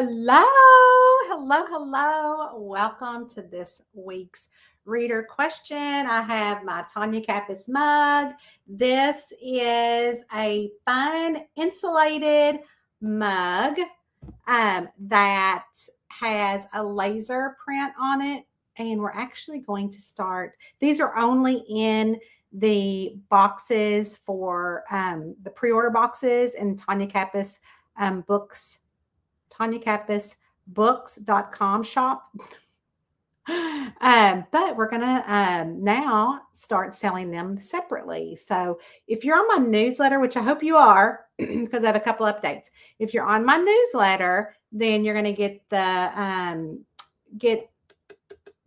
Hello, hello. Welcome to this week's reader question. I have my Tanya Kappas mug. This is a fun insulated mug that has a laser print on it. And we're actually going to start. These are only in the boxes for the pre-order boxes in Tanya Kappas books, TanyaKappas.books.com shop. But we're going to now start selling them separately. So if you're on my newsletter, which I hope you are, because I have a couple updates. If you're on my newsletter, then you're going to get the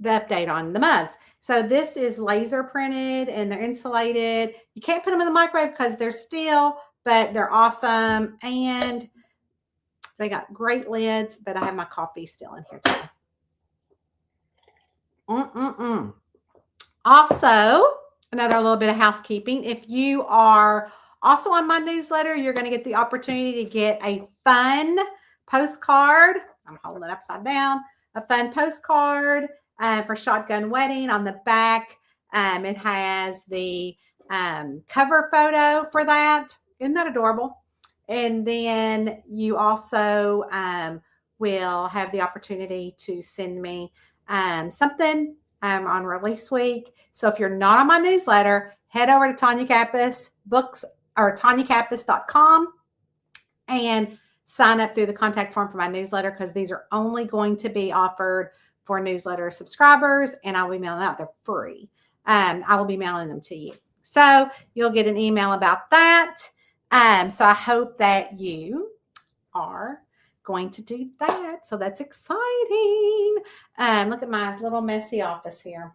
update on the mugs. So this is laser printed and they're insulated. You can't put them in the microwave because they're steel, but they're awesome. And they got great lids, but I have my coffee still in here too. Also, another little bit of housekeeping. If you are also on my newsletter, you're going to get the opportunity to get a fun postcard. I'm holding it upside down. A fun postcard for Shotgun Wedding. On the back, it has the cover photo for that. Isn't that adorable? And then you also will have the opportunity to send me something on release week. So if you're not on my newsletter, head over to Tanya Kappas books or TanyaKappas.com and sign up through the contact form for my newsletter, because these are only going to be offered for newsletter subscribers, and I will be mailing them out. They're free. I will be mailing them to you. So you'll get an email about that. So I hope that you are going to do that. So that's exciting. Look at my little messy office here.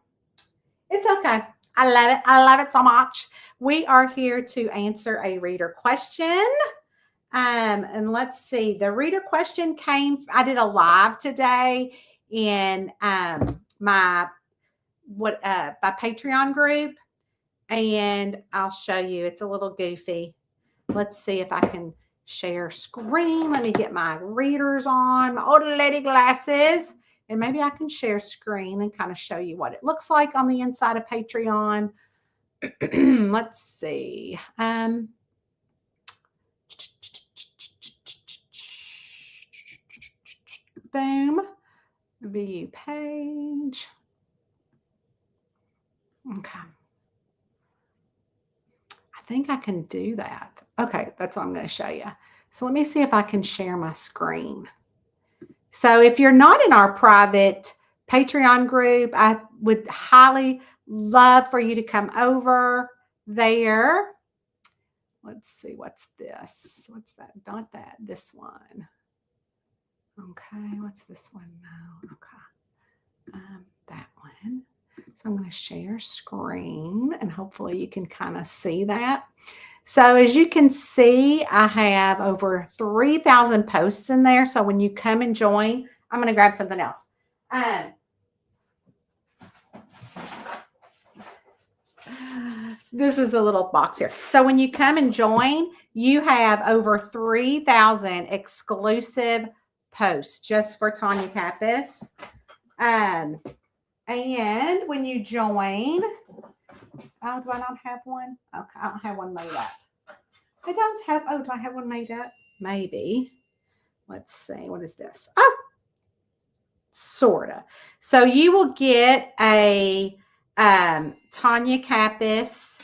It's okay. I love it. I love it so much. We are here to answer a reader question. And let's see. The reader question I did a live today in my Patreon group. And I'll show you. It's a little goofy. Let's see if I can share screen. Let me get my readers on, my old lady glasses, and maybe I can share screen and kind of show you what it looks like on the inside of Patreon. Let's see. Boom. View page. Okay. I think I can do that. Okay, that's what I'm going to show you. So let me see if I can share my screen. So if you're not in our private Patreon group, I would highly love for you to come over there. Let's see, what's this? What's that? Not that, this one. Okay, what's this one now? Okay, that one. So I'm going to share screen, and hopefully you can kind of see that. So as you can see, I have over 3,000 posts in there. So when you come and join, I'm going to grab something else. This is a little box here. So when you come and join, you have over 3,000 exclusive posts just for Tanya Kappas. And when you join, oh, do I not have one? Okay, I don't have one made up. I don't have, oh, do I have one made up? Maybe. Let's see, what is this? Oh, sort of. So you will get a Tanya Kappas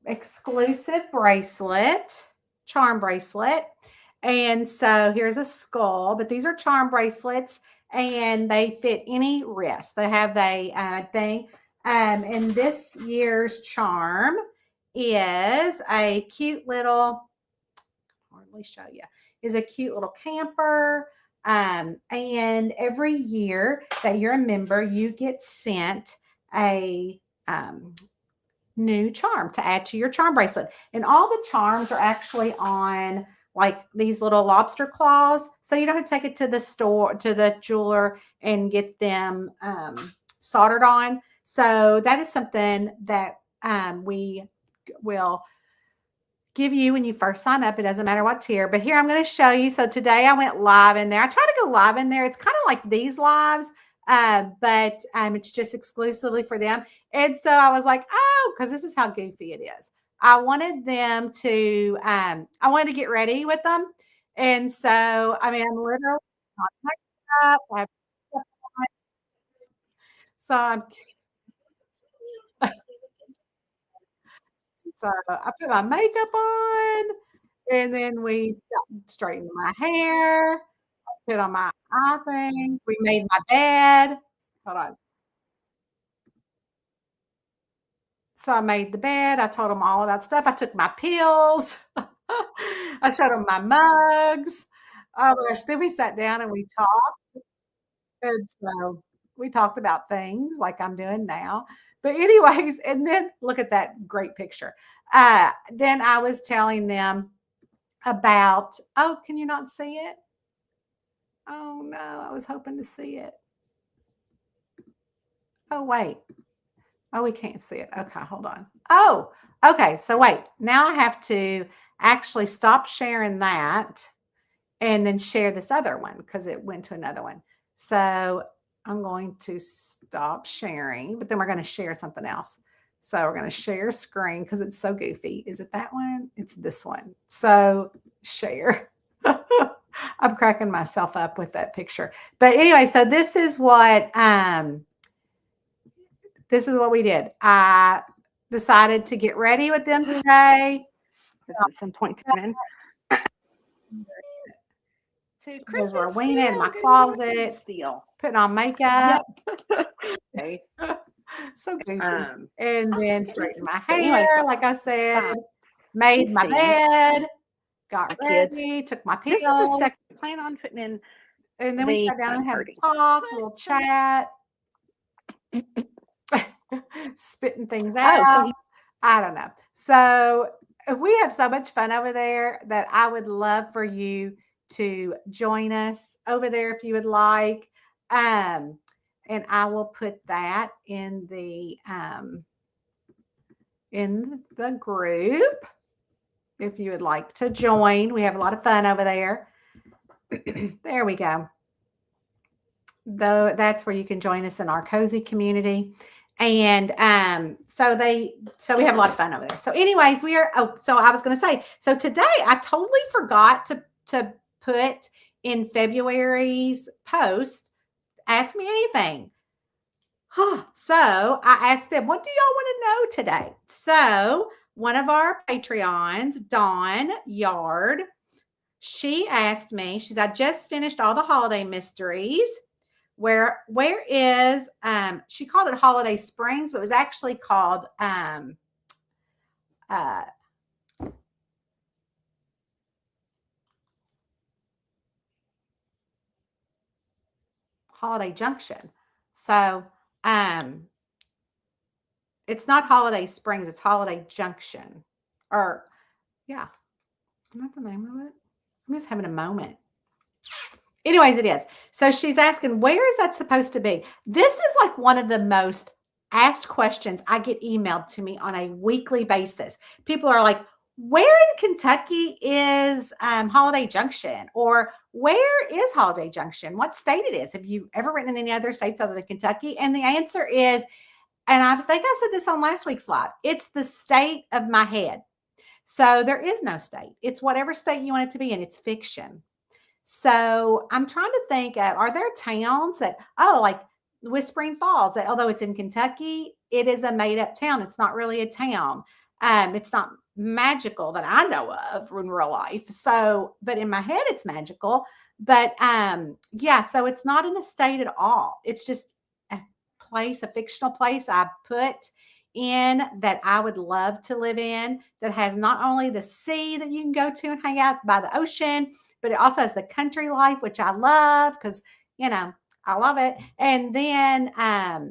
exclusive bracelet, charm bracelet. And so here's a skull, but these are charm bracelets and they fit any wrist. They have a thing. And this year's charm is a cute little, hardly show you, is a cute little camper. And every year that you're a member, you get sent a new charm to add to your charm bracelet. And all the charms are actually on like these little lobster claws. So you don't have to take it to the store, to the jeweler, and get them soldered on. So that is something that we will give you when you first sign up. It doesn't matter what tier, but here I'm going to show you. So today I went live in there. I try to go live in there. It's kind of like these lives, but it's just exclusively for them. And so I was like, oh, because this is how goofy it is. I wanted them to, I wanted to get ready with them. And so, I mean, I'm literally not makeup. I have stuff on. So I'm so I put my makeup on, and then we straightened my hair, put on my eye things. We made my bed. Hold on. So I made the bed. I told them all about stuff. I took my pills. I showed them my mugs. Oh my gosh. Then we sat down and we talked. And so we talked about things like I'm doing now. But anyways, and then look at that great picture. Then I was telling them about, oh, can you not see it? Oh no, I was hoping to see it. Oh, wait. Oh, we can't see it. Okay, hold on. Oh, okay. So wait, now I have to actually stop sharing that and then share this other one because it went to another one. So I'm going to stop sharing, but then we're going to share something else. So we're going to share screen because it's so goofy. Is it that one? It's this one. So share. I'm cracking myself up with that picture. But anyway, so this is what we did. I decided to get ready with them today. At some point to Because we're winging in my closet, putting on makeup. Okay. So goofy. And then straighten my hair, like I said, made my bed, got ready, took my pills. This is the second plan on putting in. And then we sat down and had a talk, a little chat, spitting things out. So I don't know. So we have so much fun over there that I would love for you to join us over there if you would like. And I will put that in the group if you would like to join. We have a lot of fun over there. There we go. Though that's where you can join us in our cozy community. And so we have a lot of fun over there. So anyways, so I was going to say, so today I totally forgot to put in February's post, ask me anything. So I asked them, what do y'all want to know today? So one of our Patreons, Dawn Yard, she asked me, she said, I just finished all the holiday mysteries. Where is, she called it Holiday Springs, but it was actually called Holiday Junction. So it's not Holiday Springs, it's Holiday Junction. Or yeah, isn't that the name of it? I'm just having a moment. Anyways, it is. So she's asking, where is that supposed to be? This is like one of the most asked questions I get emailed to me on a weekly basis. People are like, where in Kentucky is Holiday Junction? Or where is Holiday Junction? What state it is? Have you ever written in any other states other than Kentucky? And the answer is, and I think I said this on last week's live, it's the state of my head. So there is no state. It's whatever state you want it to be in. It's fiction. So I'm trying to think of, are there towns that, like Whispering Falls, that although it's in Kentucky, it is a made up town. It's not really a town. It's not magical that I know of in real life. So, but in my head, it's magical. But yeah, so it's not in a state at all. It's just a place, a fictional place I put in that I would love to live in, that has not only the sea that you can go to and hang out by the ocean, but it also has the country life, which I love because, I love it. And then,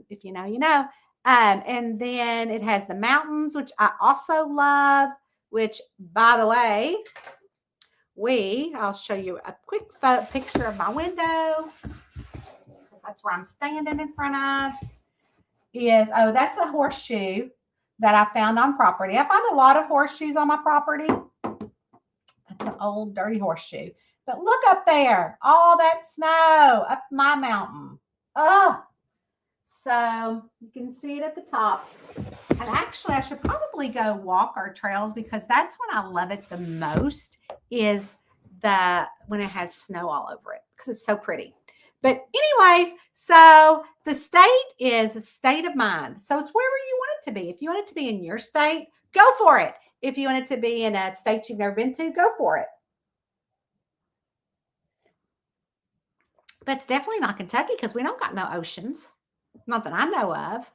if you know, you know. And then it has the mountains, which I also love, which, by the way, I'll show you a quick picture of my window. That's where I'm standing in front of. That's a horseshoe that I found on property. I find a lot of horseshoes on my property. old dirty horseshoe. But look up there, all that snow up my mountain. Oh, so you can see it at the top. And actually, I should probably go walk our trails because that's when I love it the most is when it has snow all over it because it's so pretty. But anyways, so the state is a state of mind. So it's wherever you want it to be. If you want it to be in your state, go for it. If you want it to be in a state you've never been to, go for it. But it's definitely not Kentucky because we don't got no oceans. Not that I know of.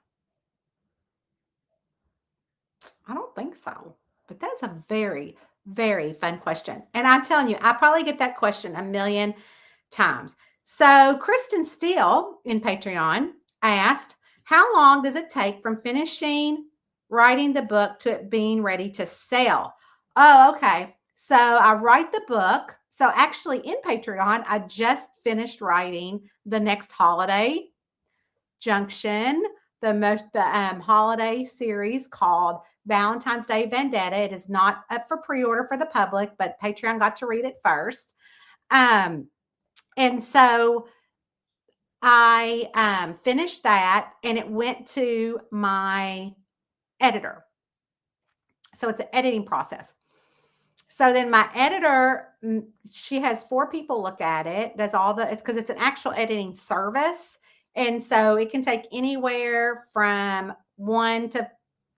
I don't think so. But that's a very, very fun question. And I'm telling you, I probably get that question a million times. So Kristen Steele in Patreon asked, how long does it take from finishing writing the book to it being ready to sell? Oh, okay. So I write the book. So actually in Patreon, I just finished writing the next holiday junction, the holiday series called Valentine's Day Vendetta. It is not up for pre-order for the public, but Patreon got to read it first. And so I finished that and it went to my editor. So it's an editing process. So then my editor, she has 4 people look at it, does all it's because it's an actual editing service. And so it can take anywhere from 1 to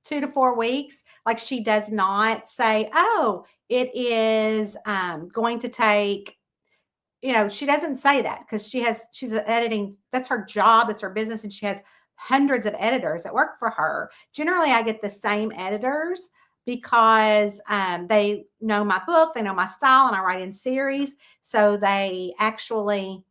2 to 4 weeks. Like she does not say, oh, it is going to take, she doesn't say that because she's editing. That's her job. It's her business. And she has hundreds of editors that work for her. Generally, I get the same editors because they know my book, they know my style, and I write in series. So they actually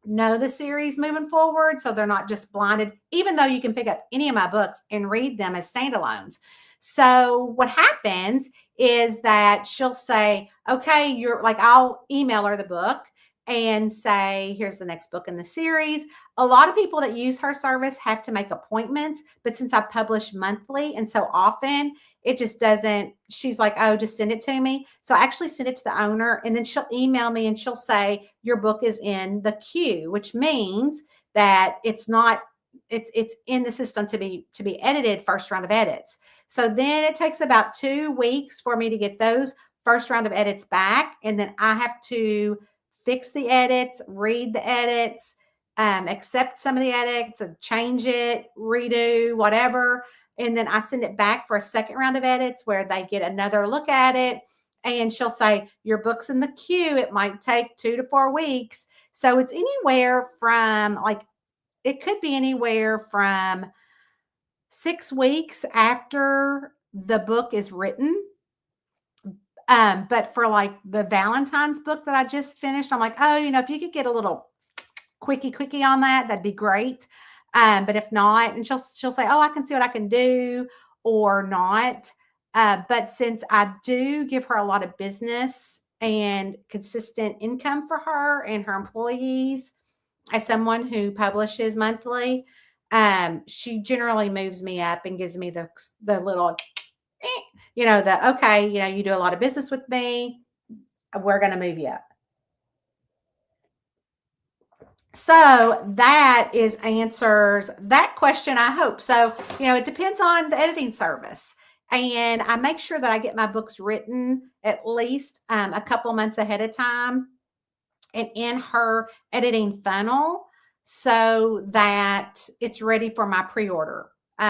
know the series moving forward. So they're not just blinded, even though you can pick up any of my books and read them as standalones. So what happens is that she'll say, okay, I'll email her the book and say, here's the next book in the series. A lot of people that use her service have to make appointments, but since I publish monthly and so often, it just doesn't, she's like, oh, just send it to me. So I actually send it to the owner and then she'll email me and she'll say, your book is in the queue, which means that it's in the system to be edited, first round of edits. So then it takes about 2 weeks for me to get those first round of edits back. And then I have to fix the edits, read the edits, accept some of the edits, change it, redo, whatever. And then I send it back for a second round of edits where they get another look at it. And she'll say, your book's in the queue. It might take 2 to 4 weeks. So it's anywhere from it could be anywhere from 6 weeks after the book is written. But for the Valentine's book that I just finished, I'm like, oh, if you could get a little quickie on that, that'd be great. But if not, and she'll say, oh, I can see what I can do or not. But since I do give her a lot of business and consistent income for her and her employees as someone who publishes monthly, she generally moves me up and gives me the little, okay, you do a lot of business with me. We're going to move you up. So that answers that question, I hope. So, it depends on the editing service. And I make sure that I get my books written at least a couple months ahead of time and in her editing funnel so that it's ready for my pre-order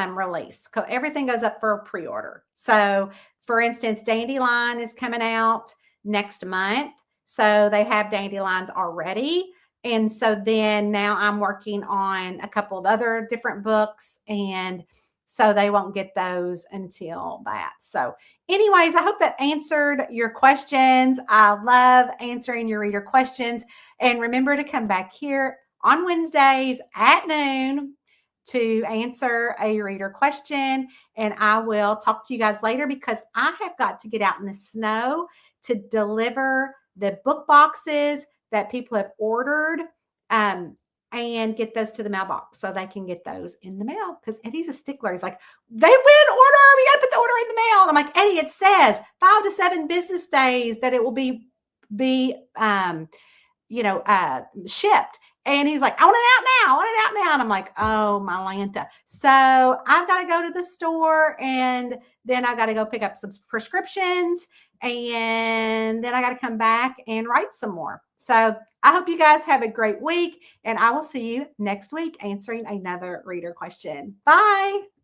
release. Everything goes up for pre-order. So for instance, Dandelion is coming out next month. So they have Dandelions already. And so then now I'm working on a couple of other different books, and so they won't get those until that. So anyways, I hope that answered your questions. I love answering your reader questions. And remember to come back here on Wednesdays at noon to answer a reader question. And I will talk to you guys later because I have got to get out in the snow to deliver the book boxes that people have ordered and get those to the mailbox so they can get those in the mail. Because Eddie's a stickler. He's like, they win order. We got to put the order in the mail. And I'm like, Eddie, it says 5 to 7 business days that it will be shipped. And he's like, I want it out now. I want it out now. And I'm like, oh, my Lanta. So I've got to go to the store, and then I got to go pick up some prescriptions, and then I got to come back and write some more. So I hope you guys have a great week, and I will see you next week answering another reader question. Bye.